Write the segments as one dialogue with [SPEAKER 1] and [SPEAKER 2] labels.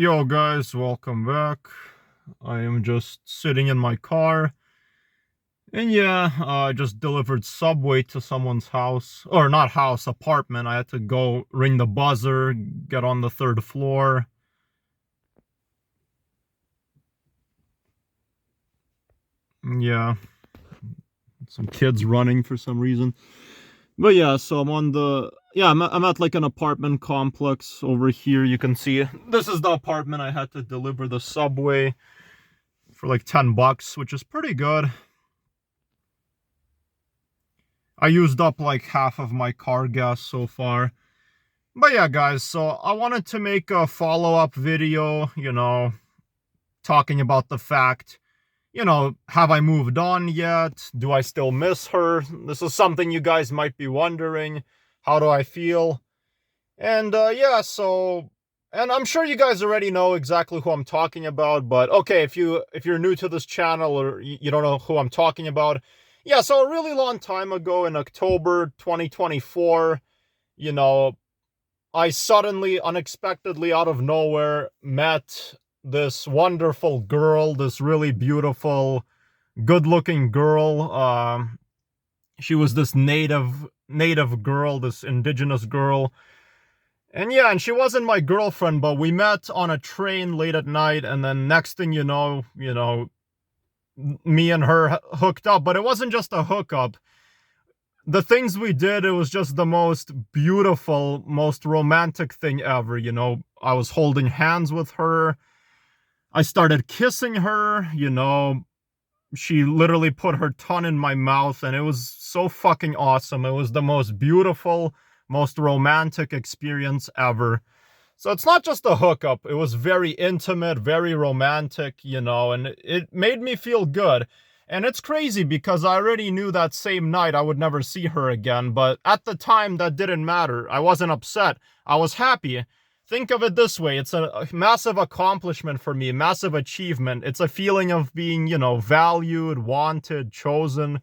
[SPEAKER 1] Yo guys, welcome back. I am just sitting in my car. And yeah, I just delivered Subway to someone's house. Or not house, apartment. I had to go ring the buzzer, get on the third floor. Yeah, some kids running for some reason. But yeah, so I'm on the... Yeah, I'm at like an apartment complex over here. You can see this is the apartment I had to deliver the Subway for like $10, which is pretty good. I used up like half of my car gas so far. But yeah, guys, so I wanted to make a follow-up video, talking about the fact, have I moved on yet? Do I still miss her? This is something you guys might be wondering. How do I feel? And yeah, so... And I'm sure you guys already know exactly who I'm talking about, but okay, if you're new to this channel or you don't know who I'm talking about, yeah, so a really long time ago in October 2024, I suddenly, unexpectedly, out of nowhere, met this wonderful girl, this really beautiful, good-looking girl. She was this native girl, this indigenous girl. And yeah, and she wasn't my girlfriend, but we met on a train late at night, and then next thing you know, me and her hooked up. But it wasn't just a hookup. The things we did, it was just the most beautiful, most romantic thing ever, I was holding hands with her. I started kissing her, She literally put her tongue in my mouth, and it was so fucking awesome. It was the most beautiful, most romantic experience ever. So it's not just a hookup. It was very intimate, very romantic, and it made me feel good. And it's crazy because I already knew that same night I would never see her again, but at the time that didn't matter. I wasn't upset. I was happy. Think of it this way. It's a massive accomplishment for me, massive achievement. It's a feeling of being, valued, wanted, chosen.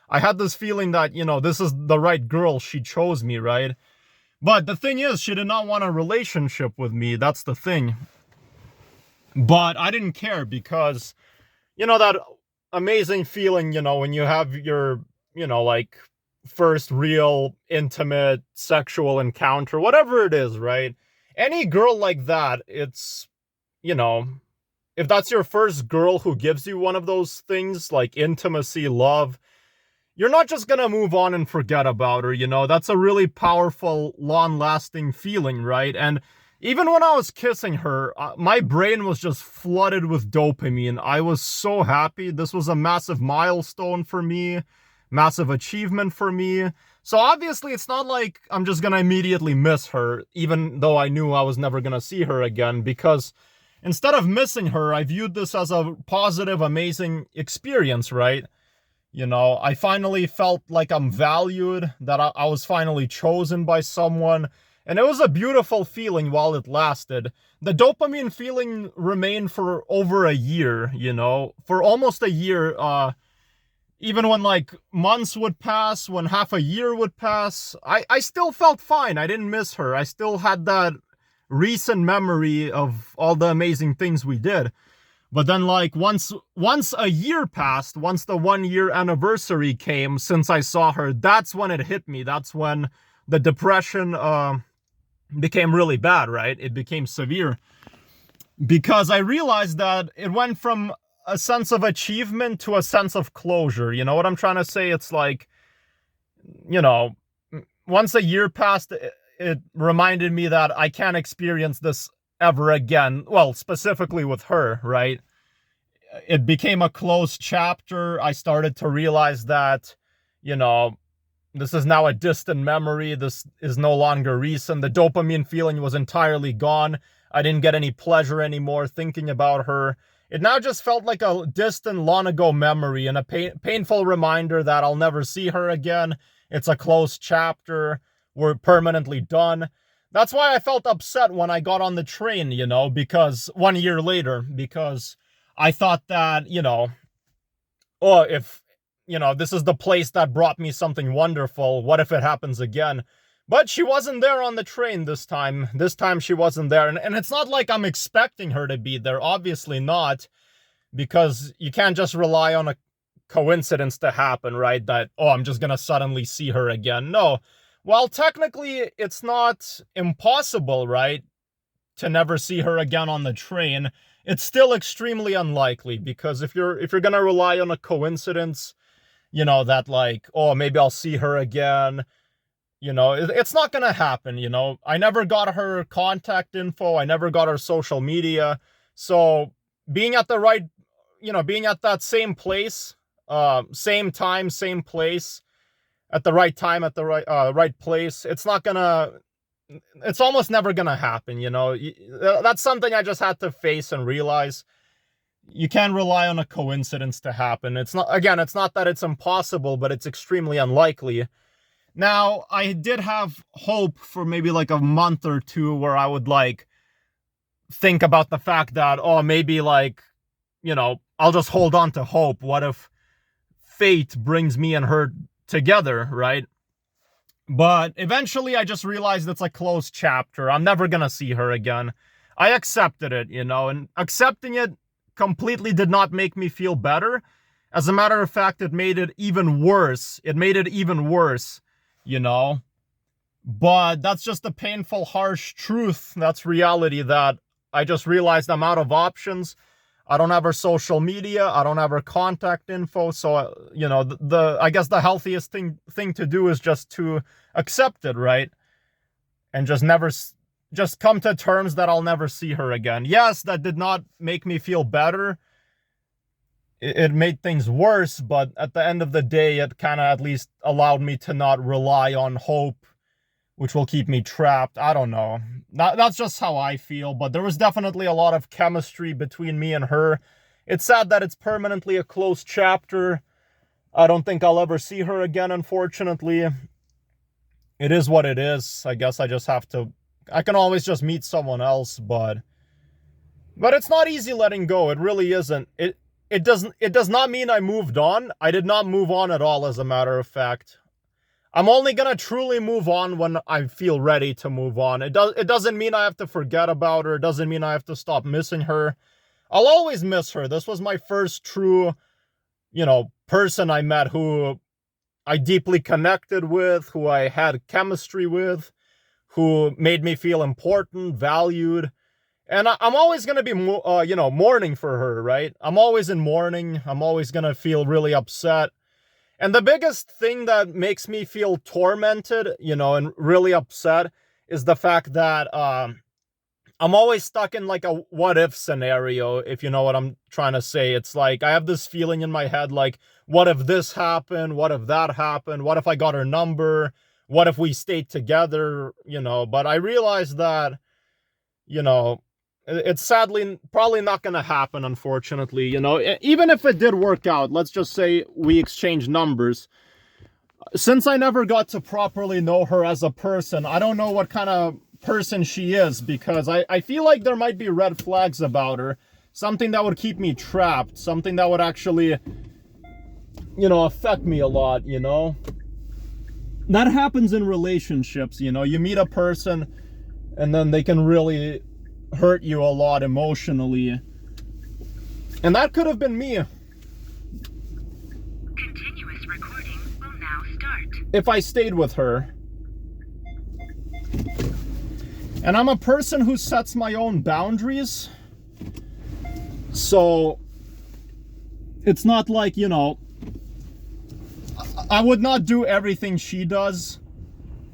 [SPEAKER 1] I had this feeling that, this is the right girl. She chose me, right? But the thing is, she did not want a relationship with me. That's the thing. But I didn't care because, that amazing feeling, when you have your, like first real intimate sexual encounter, whatever it is, right? Any girl like that, it's, if that's your first girl who gives you one of those things like intimacy, love, you're not just gonna move on and forget about her, That's a really powerful, long-lasting feeling, right? And even when I was kissing her, my brain was just flooded with dopamine. I was so happy. This was a massive milestone for me, massive achievement for me. So obviously, it's not like I'm just gonna immediately miss her, even though I knew I was never gonna see her again, because instead of missing her, I viewed this as a positive, amazing experience, right? I finally felt like I'm valued, that I was finally chosen by someone, and it was a beautiful feeling while it lasted. The dopamine feeling remained for over a year, for almost a year, even when like months would pass, when half a year would pass, I still felt fine. I didn't miss her. I still had that recent memory of all the amazing things we did. But then like once a year passed, once the 1 year anniversary came since I saw her, that's when it hit me. That's when the depression became really bad, right? It became severe because I realized that it went from a sense of achievement to a sense of closure. You know what I'm trying to say? It's like, once a year passed, it reminded me that I can't experience this ever again. Well, specifically with her, right? It became a closed chapter. I started to realize that, this is now a distant memory. This is no longer recent. The dopamine feeling was entirely gone. I didn't get any pleasure anymore thinking about her. It now just felt like a distant, long ago memory and a painful reminder that I'll never see her again. It's a closed chapter. We're permanently done. That's why I felt upset when I got on the train, because 1 year later, because I thought that, if, this is the place that brought me something wonderful, what if it happens again? But she wasn't there on the train this time. This time she wasn't there. And it's not like I'm expecting her to be there. Obviously not. Because you can't just rely on a coincidence to happen, right? That, oh, I'm just gonna suddenly see her again. No. Well, technically, it's not impossible, right? To never see her again on the train. It's still extremely unlikely, because if you're gonna rely on a coincidence, you know, that like, oh, maybe I'll see her again, you know, it's not gonna happen, you know. I never got her contact info. I never got her social media. So being at the right, you know, being at that same place, same time, same place, at the right time, at the right place, it's almost never gonna happen, you know. That's something I just had to face and realize. You can't rely on a coincidence to happen. It's not that it's impossible, but it's extremely unlikely. Now, I did have hope for maybe like a month or two where I would like think about the fact that, oh, maybe like, you know, I'll just hold on to hope. What if fate brings me and her together, right? But eventually I just realized it's a closed chapter. I'm never gonna see her again. I accepted it, you know, and accepting it completely did not make me feel better. As a matter of fact, it made it even worse. You know. But that's just the painful, harsh truth. That's reality, that I just realized I'm out of options. I don't have her social media. I don't have her contact info. So, you know, I guess the healthiest thing to do is just to accept it, right? And just come to terms that I'll never see her again. Yes, that did not make me feel better. It made things worse, but at the end of the day, it kind of at least allowed me to not rely on hope, which will keep me trapped. I don't know. That's just how I feel, but there was definitely a lot of chemistry between me and her. It's sad that it's permanently a closed chapter. I don't think I'll ever see her again, unfortunately. It is what it is. I guess I just have to... I can always just meet someone else, but it's not easy letting go. It really isn't. It does not mean I moved on. I did not move on at all, as a matter of fact. I'm only gonna truly move on when I feel ready to move on. It doesn't mean I have to forget about her. It doesn't mean I have to stop missing her. I'll always miss her. This was my first true, you know, person I met who I deeply connected with, who I had chemistry with, who made me feel important, valued. And I'm always going to be, you know, mourning for her, right? I'm always in mourning. I'm always going to feel really upset. And the biggest thing that makes me feel tormented, you know, and really upset is the fact that I'm always stuck in like a what-if scenario, if you know what I'm trying to say. It's like I have this feeling in my head like, what if this happened? What if that happened? What if I got her number? What if we stayed together? You know, but I realized that, you know, it's sadly probably not going to happen, unfortunately. You know, even if it did work out, let's just say we exchange numbers. Since I never got to properly know her as a person, I don't know what kind of person she is, because I feel like there might be red flags about her. Something that would keep me trapped. Something that would actually, you know, affect me a lot, you know. That happens in relationships, you know. You meet a person and then they can really hurt you a lot emotionally. And that could have been me.
[SPEAKER 2] Continuous recording will now start.
[SPEAKER 1] If I stayed with her. And I'm a person who sets my own boundaries. So it's not like, you know, I would not do everything she does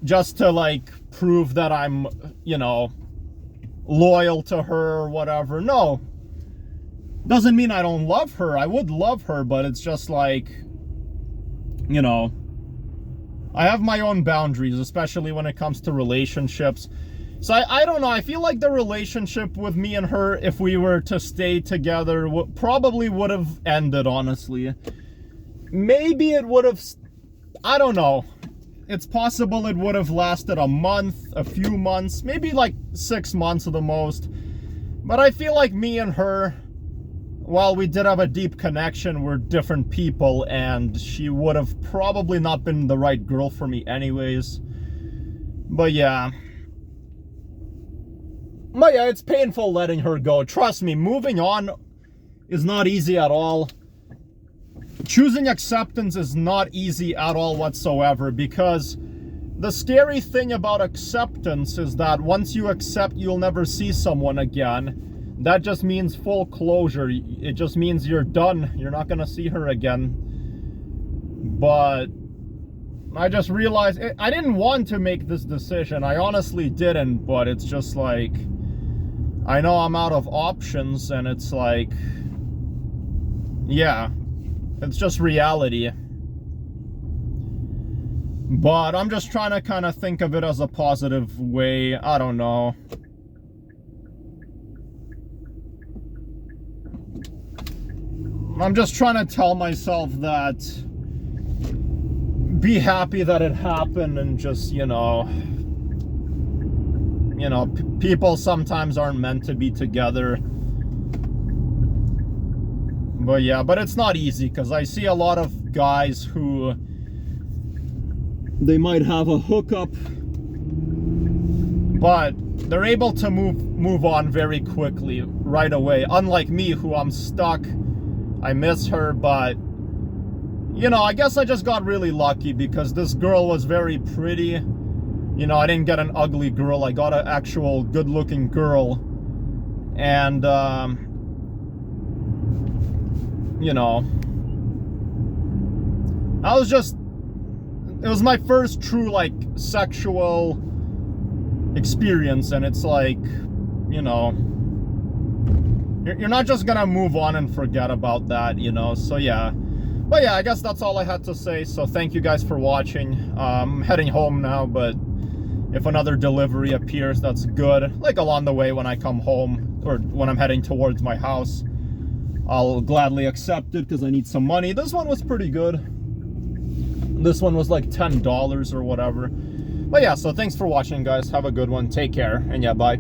[SPEAKER 1] just to like prove that I'm, you know, loyal to her or whatever. No. Doesn't mean I don't love her. I would love her, but it's just like, you know, I have my own boundaries, especially when it comes to relationships. So I don't know. I feel like the relationship with me and her, if we were to stay together, probably would have ended, honestly. Maybe it would have, I don't know. It's possible it would have lasted a month, a few months, maybe like 6 months at the most. But I feel like me and her, while we did have a deep connection, we're different people, and she would have probably not been the right girl for me anyways. But yeah. But yeah, it's painful letting her go. Trust me, moving on is not easy at all. Choosing acceptance is not easy at all whatsoever, because the scary thing about acceptance is that once you accept, you'll never see someone again. That just means full closure. It just means you're done. You're not gonna see her again. But I just realized I didn't want to make this decision. I honestly didn't, but it's just like, I know I'm out of options, and it's like, yeah, it's just reality. But I'm just trying to kind of think of it as a positive way. I don't know. I'm just trying to tell myself that, be happy that it happened, and just, people sometimes aren't meant to be together. But yeah, but it's not easy, because I see a lot of guys who, they might have a hookup, but they're able to move on very quickly, right away. Unlike me, who I'm stuck. I miss her, but I guess I just got really lucky, because this girl was very pretty. I didn't get an ugly girl. I got an actual good-looking girl. And, it was my first true, like, sexual experience, and it's like, you're not just gonna move on and forget about that, so yeah. But yeah, I guess that's all I had to say, so thank you guys for watching. I'm heading home now, but if another delivery appears, that's good. Like, along the way when I come home, or when I'm heading towards my house, I'll gladly accept it, because I need some money. This one was pretty good. This one was like $10 or whatever. But yeah, so thanks for watching, guys. Have a good one. Take care, and yeah, bye.